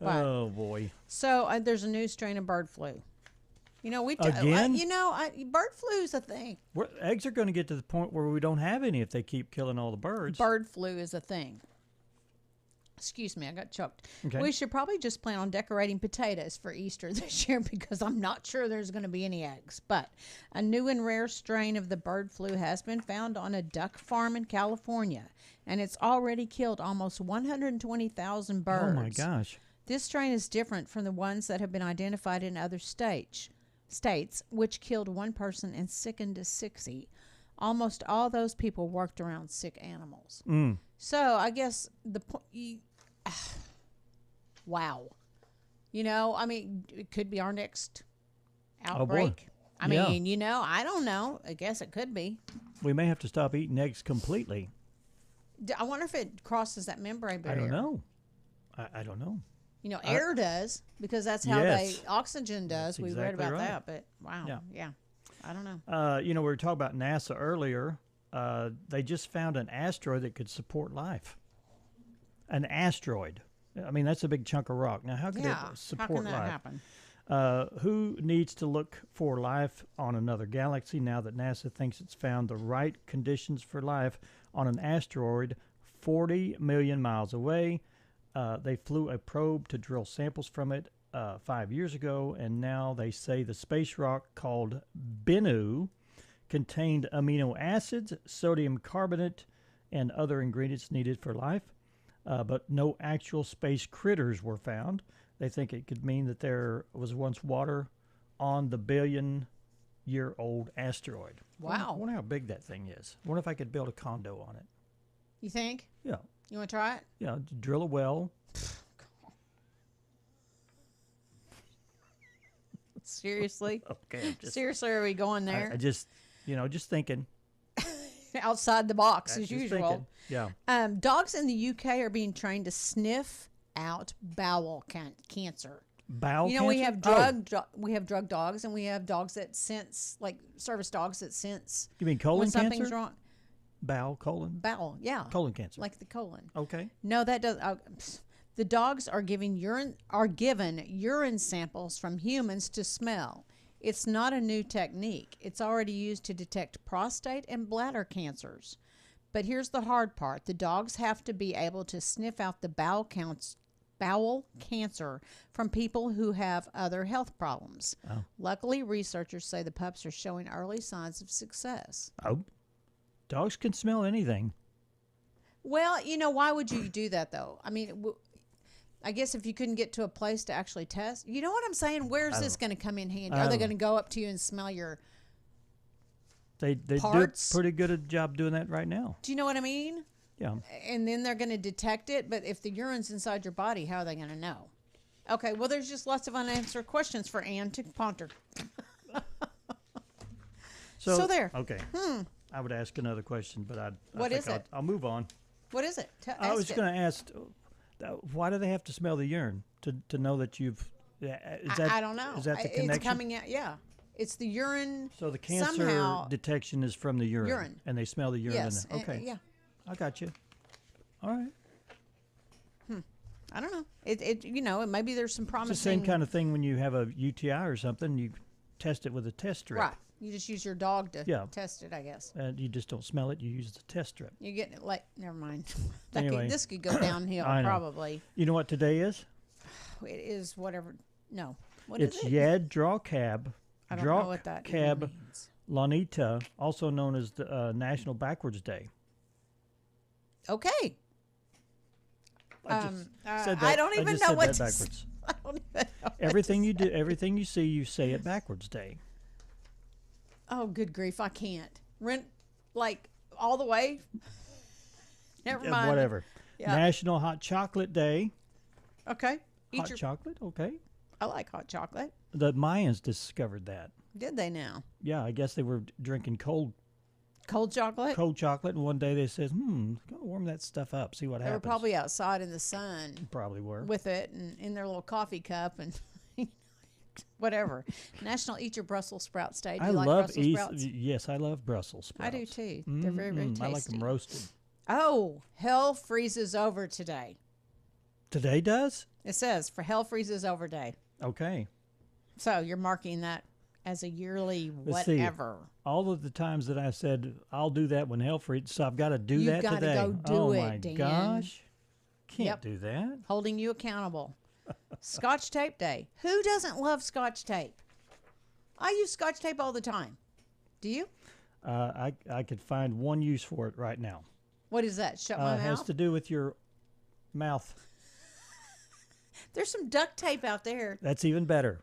But, oh, boy. So there's a new strain of bird flu. Again? Bird flu is a thing. Eggs are going to get to the point where we don't have any if they keep killing all the birds. Bird flu is a thing. Excuse me, I got choked. Okay. We should probably just plan on decorating potatoes for Easter this year because I'm not sure there's going to be any eggs. But a new and rare strain of the bird flu has been found on a duck farm in California, and it's already killed almost 120,000 birds. Oh, my gosh. This strain is different from the ones that have been identified in other states, which killed one person and sickened 60. Almost all those people worked around sick animals. So I guess wow. It could be our next outbreak. Oh boy. I don't know. I guess it could be. We may have to stop eating eggs completely. I wonder if it crosses that membrane barrier. I don't know. I don't know. Air does, because that's how oxygen does. We read about that, but wow. Yeah. I don't know. We were talking about NASA earlier. They just found an asteroid that could support life. An asteroid. I mean, that's a big chunk of rock. Now, how could it support how can that life? Happen? Who needs to look for life on another galaxy now that NASA thinks it's found the right conditions for life on an asteroid 40 million miles away? They flew a probe to drill samples from it 5 years ago, and now they say the space rock called Bennu contained amino acids, sodium carbonate, and other ingredients needed for life, but no actual space critters were found. They think it could mean that there was once water on the billion-year-old asteroid. Wow. I wonder how big that thing is. I wonder if I could build a condo on it. You think? Yeah. You want to try it? Yeah, drill a well. Seriously? Okay. Seriously, are we going there? I just, just thinking. Outside the box, as usual. Thinking. Yeah. Dogs in the UK are being trained to sniff out bowel cancer. Bowel cancer? We have drug dogs, and we have dogs that sense, like service dogs that sense. You mean colon when cancer? Something's wrong. Colon, yeah. Colon cancer. Like the colon. Okay. No, that does. The dogs are given urine samples from humans to smell. It's not a new technique. It's already used to detect prostate and bladder cancers. But here's the hard part. The dogs have to be able to sniff out the bowel cancer from people who have other health problems. Oh. Luckily, researchers say the pups are showing early signs of success. Oh. Dogs can smell anything. Well, why would you do that, though? I mean, I guess if you couldn't get to a place to actually test. You know what I'm saying? Where's this going to come in handy? Are they going to go up to you and smell your They do a parts? pretty good a job doing that right now. Do you know what I mean? Yeah. And then they're going to detect it. But if the urine's inside your body, how are they going to know? Okay, well, there's just lots of unanswered questions for Ann to ponder. So there. Okay. I would ask another question, but What is it? I'll move on. What is it? I was going to ask, why do they have to smell the urine to know that you've? I don't know. Is that the connection? It's coming out. Yeah, it's the urine. So the cancer somehow, detection is from the urine. And they smell the urine. Yes. Okay. Yeah. I got you. All right. I don't know. It maybe there's some promising. It's the same kind of thing when you have a UTI or something. You test it with a test strip. Right. You just use your dog to test it, I guess. And you just don't smell it. You use the test strip. You're getting it like, never mind. Anyway, this could go downhill probably. You know what today is? It is whatever. No. What is it? It's Yad Draw Cab. I don't know what that Cab means. Lanita, also known as the National Backwards Day. Okay. I don't even know what to say. I don't even know everything you do, everything you see, you say it backwards day. Oh, good grief! I can't rent like all the way. Never mind. Whatever. Yeah. National Hot Chocolate Day. Okay. Hot chocolate. Okay. I like hot chocolate. The Mayans discovered that. Did they now? Yeah, I guess they were drinking cold chocolate. Cold chocolate, and one day they said, go warm that stuff up, see what happens. They were probably outside in the sun. Probably were. With it and in their little coffee cup and whatever. National Eat Your Brussels Sprouts Day. Do you like Brussels sprouts? Yes, I love Brussels sprouts. I do too. They're very, very tasty. I like them roasted. Oh, hell freezes over today. Today does? It says for Hell Freezes Over Day. Okay. So you're marking that as a yearly Let's whatever. See, all of the times that I said I'll do that when hell freezes, so I've got to do that today. You got to go do it, Dan. Oh my gosh. Can't do that. Holding you accountable. Scotch tape day. Who doesn't love Scotch tape? I use Scotch tape all the time. Do you? I could find one use for it right now. What is that? Shut my mouth? It has to do with your mouth. There's some duct tape out there. That's even better.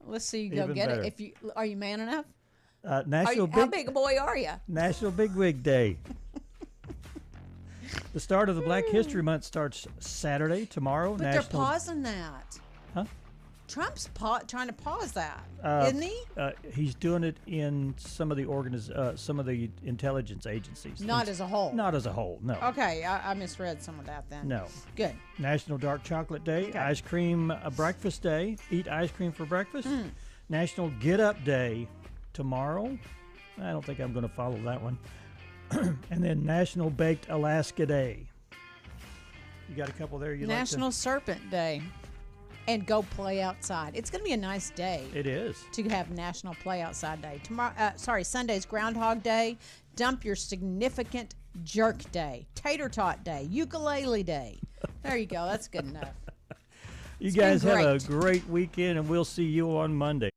Let's see you go get it. Are you man enough? How big a boy are you? National Bigwig Day. The start of the Black History Month starts Saturday, tomorrow. But they're pausing that. Huh? Trump's trying to pause that, isn't he? He's doing it in some of the some of the intelligence agencies. Not as a whole. Not as a whole. No. Okay, I misread some of that then. No. Good. National Dark Chocolate Day. Okay. Ice Cream Breakfast Day. Eat ice cream for breakfast. National Get Up Day tomorrow. I don't think I'm going to follow that one. And then National Baked Alaska Day. You got a couple there you National Serpent Day. And go play outside. It's going to be a nice day. It is. To have National Play Outside Day. Sunday's Groundhog Day. Dump Your Significant Jerk Day. Tater Tot Day. Ukulele Day. There you go. That's good enough. You guys have a great weekend, and we'll see you on Monday.